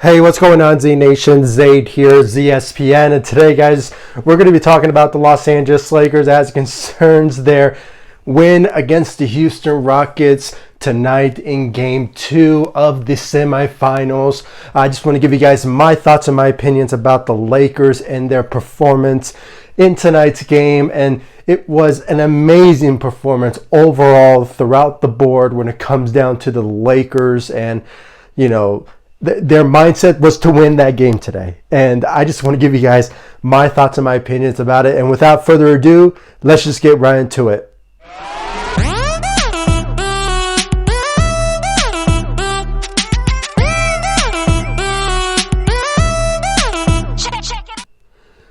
Hey, what's going on, Z Nation? Zaid here, ZSPN, and today, guys, we're going to be talking about the Los Angeles Lakers as it concerns their win against the Houston Rockets tonight in Game 2 of the semifinals. I just want to give you guys my thoughts and my opinions about the Lakers and their performance in tonight's game, and it was an amazing performance overall throughout the board when it comes down to the Lakers, and, you know, their mindset was to win that game today. And I just want to give you guys my thoughts and my opinions about it. And without further ado, let's just get right into it.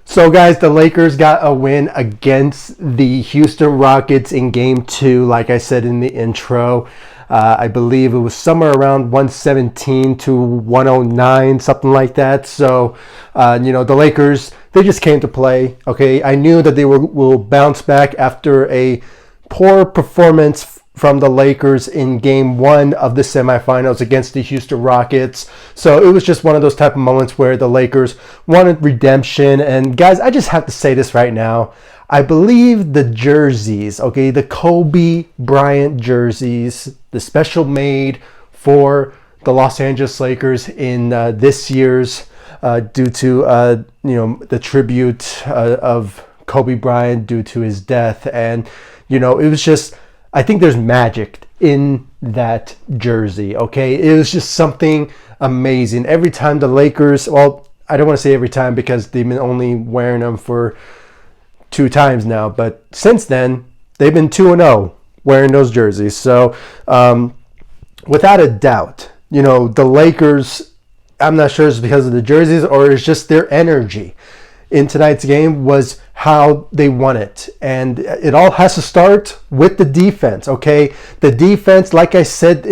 So guys, the Lakers got a win against the Houston Rockets in Game 2, like I said in the intro. I believe it was somewhere around 117 to 109, something like that. So, the Lakers, they just came to play. Okay, I knew that they will bounce back after a poor performance from the Lakers in Game 1 of the semifinals against the Houston Rockets. So it was just one of those type of moments where the Lakers wanted redemption. And guys, I just have to say this right now. I believe the jerseys, okay, the Kobe Bryant jerseys, the special made for the Los Angeles Lakers in this year's due to the tribute of Kobe Bryant due to his death. And it was just, I think there's magic in that jersey, okay? It was just something amazing. Every time the Lakers, well, I don't want to say every time because they've been only wearing them for 2 times now, but since then they've been 2-0 wearing those jerseys. So without a doubt, the Lakers, I'm not sure it's because of the jerseys or it's just their energy in tonight's game was how they won it. And it all has to start with the defense, okay? The defense, like I said,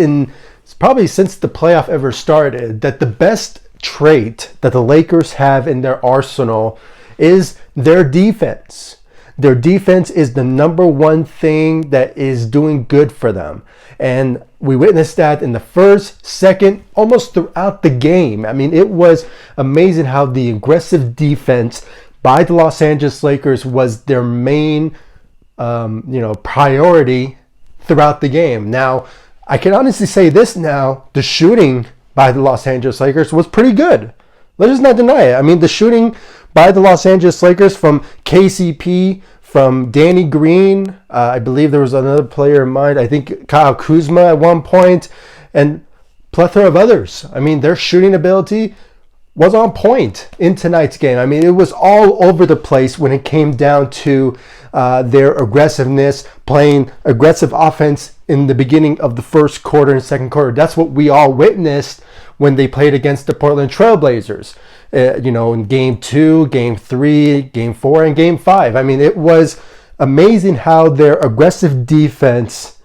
probably since the playoff ever started, that the best trait that the Lakers have in their arsenal is their defense. Their defense is the number one thing that is doing good for them. And we witnessed that in the first, second, almost throughout the game. I mean, it was amazing how the aggressive defense by the Los Angeles Lakers was their main, priority throughout the game. Now, I can honestly say this now, the shooting by the Los Angeles Lakers was pretty good. Let's just not deny it. I mean, the shooting by the Los Angeles Lakers from KCP, from Danny Green, I believe there was another player in mind, I think Kyle Kuzma at one point, and plethora of others. I mean, their shooting ability was on point in tonight's game. I mean, it was all over the place when it came down to their aggressiveness, playing aggressive offense in the beginning of the first quarter and second quarter. That's what we all witnessed when they played against the Portland Trailblazers. In Game 2, Game 3, Game 4, and Game 5. I mean, it was amazing how their aggressive defense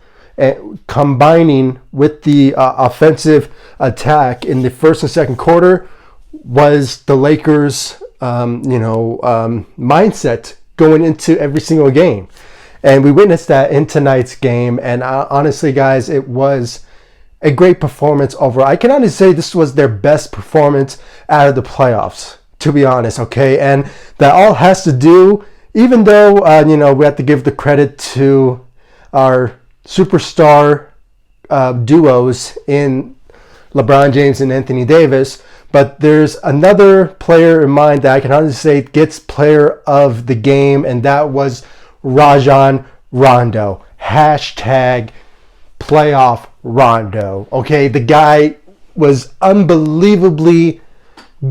combining with the offensive attack in the first and second quarter was the Lakers' mindset going into every single game. And we witnessed that in tonight's game. And honestly, guys, it was a great performance overall. I can honestly say this was their best performance out of the playoffs, to be honest, okay? And that all has to do, even though, we have to give the credit to our superstar duos in LeBron James and Anthony Davis, but there's another player in mind that I can honestly say gets player of the game, and that was Rajon Rondo. Hashtag playoff Rondo. Okay, the guy was unbelievably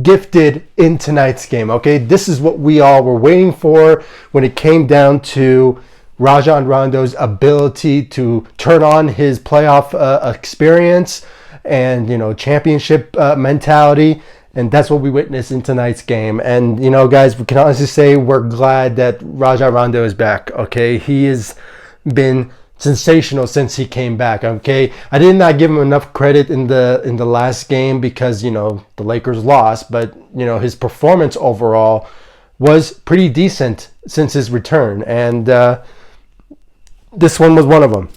gifted in tonight's game. Okay, this is what we all were waiting for when it came down to Rajon Rondo's ability to turn on his playoff experience and championship mentality. And that's what we witnessed in tonight's game. And guys, we can honestly say we're glad that Rajon Rondo is back. Okay, he has been sensational since he came back. Okay, I did not give him enough credit in the last game because the Lakers lost, but his performance overall was pretty decent since his return, and this one was one of them.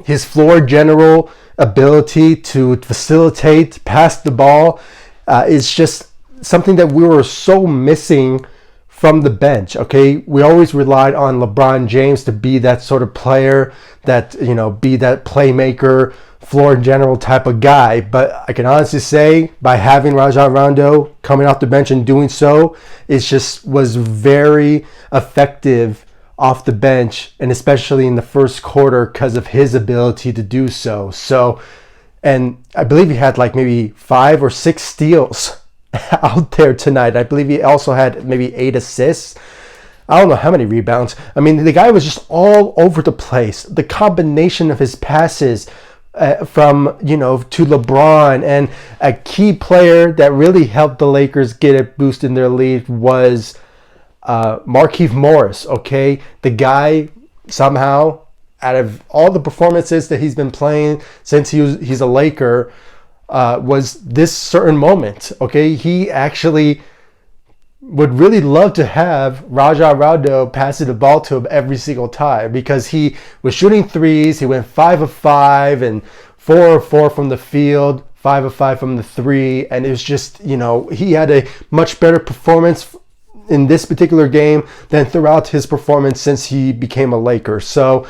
His floor general ability to facilitate, pass the ball, It's just something that we were so missing from the bench. Okay, we always relied on LeBron James to be that sort of player, that be that playmaker, floor general type of guy. But I can honestly say, by having Rajon Rondo coming off the bench and doing so, it just was very effective off the bench, and especially in the first quarter because of his ability to do so. And I believe he had like maybe 5 or 6 steals out there tonight. I believe he also had maybe 8 assists. I don't know how many rebounds. I mean, the guy was just all over the place. The combination of his passes from to LeBron, and a key player that really helped the Lakers get a boost in their lead was Markieff Morris. Okay, the guy somehow, out of all the performances that he's been playing since he's a Laker, was this certain moment. Okay, he actually would really love to have Rajon Rondo passing the ball to him every single time, because he was shooting threes. He went 5 of 5 and 4 of 4 from the field, 5 of 5 from the 3, and it was just, he had a much better performance in this particular game than throughout his performance since he became a Laker. So,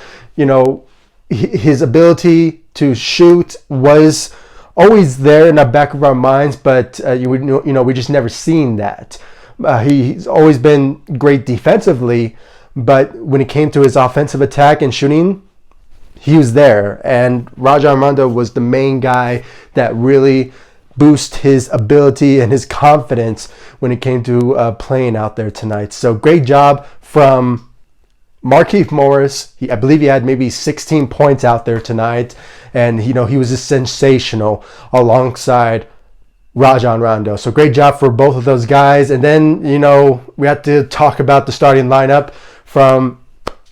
his ability to shoot was always there in the back of our minds, but we just never seen that. He's always been great defensively, but when it came to his offensive attack and shooting, he was there. And Rajon Rondo was the main guy that really boost his ability and his confidence when it came to playing out there tonight. So great job from Markieff Morris. I believe he had maybe 16 points out there tonight, and he was just sensational alongside Rajon Rondo. So great job for both of those guys. And then we have to talk about the starting lineup from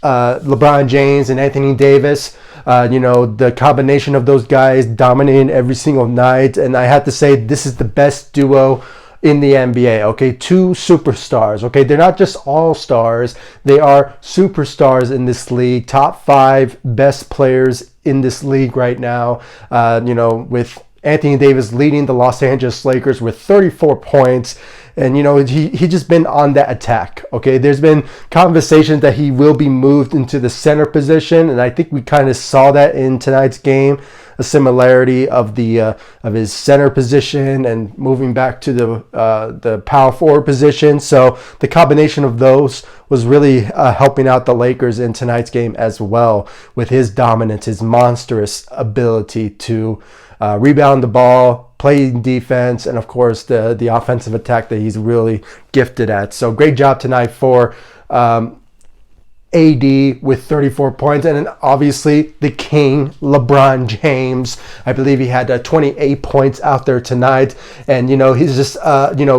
LeBron James and Anthony Davis. The combination of those guys dominating every single night. And I have to say, this is the best duo in the NBA. Okay, 2 superstars. Okay, they're not just all-stars. They are superstars in this league. Top 5 best players in this league right now. With Anthony Davis leading the Los Angeles Lakers with 34 points. And, he just been on that attack. Okay, there's been conversations that he will be moved into the center position. And I think we kind of saw that in tonight's game, a similarity of his center position and moving back to the power forward position. So the combination of those was really helping out the Lakers in tonight's game as well, with his dominance, his monstrous ability to rebound the ball, play defense, and of course the offensive attack that he's really gifted at. So great job tonight for AD with 34 points, and then obviously the king, LeBron James. I believe he had 28 points out there tonight, and he's just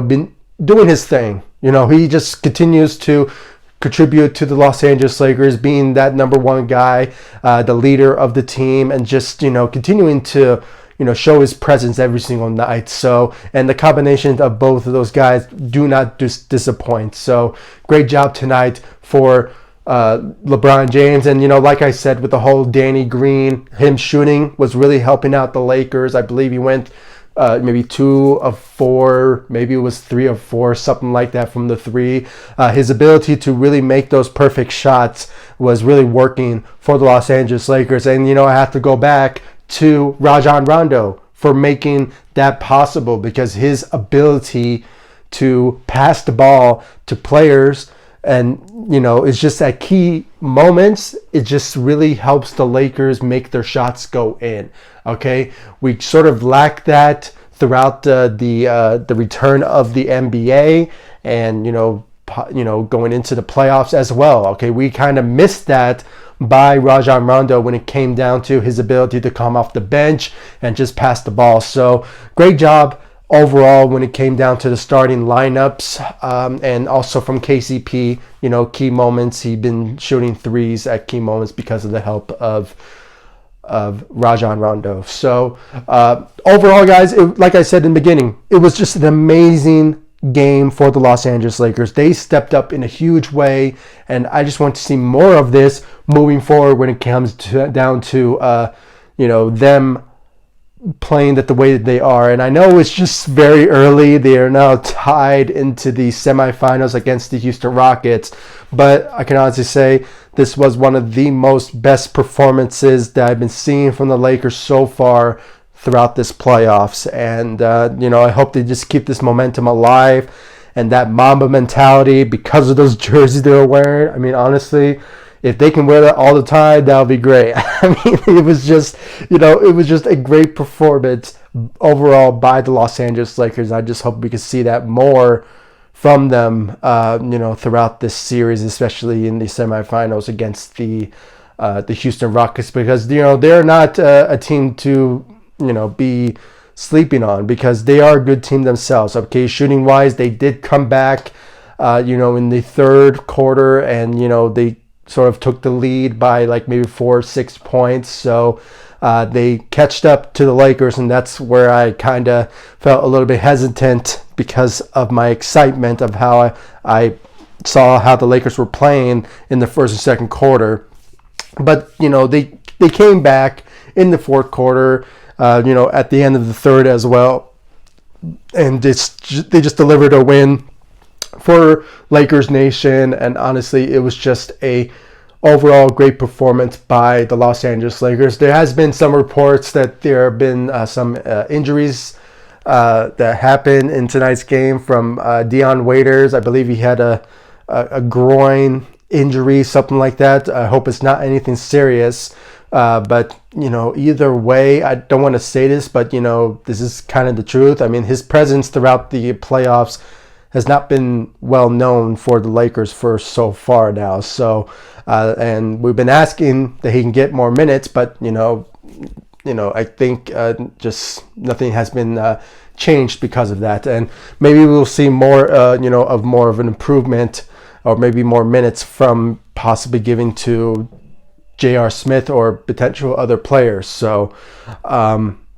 been doing his thing. He just continues to contribute to the Los Angeles Lakers, being that number one guy, the leader of the team, and just continuing to show his presence every single night. So, and the combination of both of those guys do not disappoint. So great job tonight for LeBron James. And like I said, with the whole Danny Green, him shooting was really helping out the Lakers. I believe he went maybe 2 of 4, maybe it was 3 of 4, something like that from the 3. His ability to really make those perfect shots was really working for the Los Angeles Lakers. And I have to go back to Rajon Rondo for making that possible, because his ability to pass the ball to players, and it's just at key moments, it just really helps the Lakers make their shots go in. Okay, we sort of lacked that throughout the return of the NBA, and going into the playoffs as well. Okay, we kind of missed that by Rajon Rondo when it came down to his ability to come off the bench and just pass the ball. So great job overall when it came down to the starting lineups, and also from KCP, key moments. He'd been shooting threes at key moments because of the help of Rajon Rondo. So overall, guys, like I said in the beginning, it was just an amazing game for the Los Angeles Lakers. They stepped up in a huge way, and I just want to see more of this moving forward when it comes down to them playing that the way that they are. And I know it's just very early. They are now tied into the semifinals against the Houston Rockets. But I can honestly say this was one of the most best performances that I've been seeing from the Lakers so far throughout this playoffs. And, I hope they just keep this momentum alive and that Mamba mentality because of those jerseys they were wearing. I mean, honestly, if they can wear that all the time, that would be great. I mean, it was just a great performance overall by the Los Angeles Lakers. I just hope we can see that more from them, throughout this series, especially in the semifinals against the Houston Rockets, because they're not a team to be sleeping on, because they are a good team themselves. Okay, shooting wise, they did come back, in the third quarter, and they sort of took the lead by like maybe 4 or 6 points. So they catched up to the Lakers, and that's where I kind of felt a little bit hesitant because of my excitement of how I saw how the Lakers were playing in the first and second quarter. But they came back in the fourth quarter, at the end of the third as well, and they just delivered a win for Lakers Nation. And honestly, it was just a overall great performance by the Los Angeles Lakers. There has been some reports that there have been some injuries that happened in tonight's game from Dion Waiters. I believe he had a groin injury, something like that. I hope it's not anything serious. But either way, I don't want to say this, but this is kind of the truth. I mean, his presence throughout the playoffs has not been well known for the Lakers for so far now. So, and we've been asking that he can get more minutes, but I think just nothing has been changed because of that. And maybe we'll see more, more of an improvement, or maybe more minutes from possibly giving to J.R. Smith or potential other players. So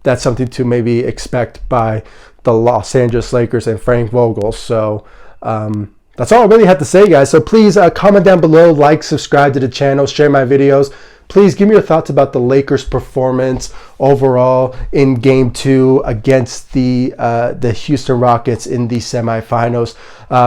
that's something to maybe expect by the Los Angeles Lakers and Frank Vogel. So that's all I really have to say, guys. So please comment down below, like, subscribe to the channel, share my videos. Please give me your thoughts about the Lakers' performance overall in Game 2 against the Houston Rockets in the semifinals.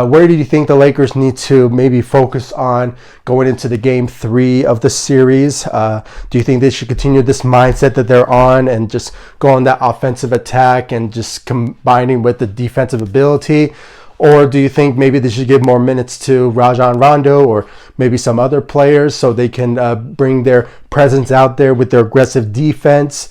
Where do you think the Lakers need to maybe focus on going into the Game 3 of the series? Do you think they should continue this mindset that they're on and just go on that offensive attack and just combining with the defensive ability? Or do you think maybe they should give more minutes to Rondo or maybe some other players so they can bring their presence out there with their aggressive defense?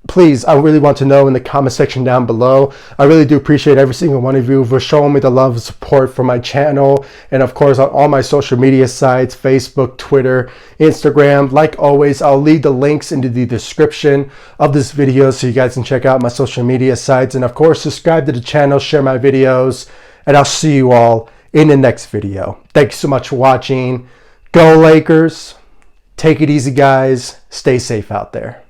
Please, I really want to know in the comment section down below. I really do appreciate every single one of you for showing me the love and support for my channel. And of course, on all my social media sites, Facebook, Twitter, Instagram. Like always, I'll leave the links into the description of this video so you guys can check out my social media sites. And of course, subscribe to the channel, share my videos, and I'll see you all in the next video. Thanks so much for watching. Go Lakers. Take it easy, guys. Stay safe out there.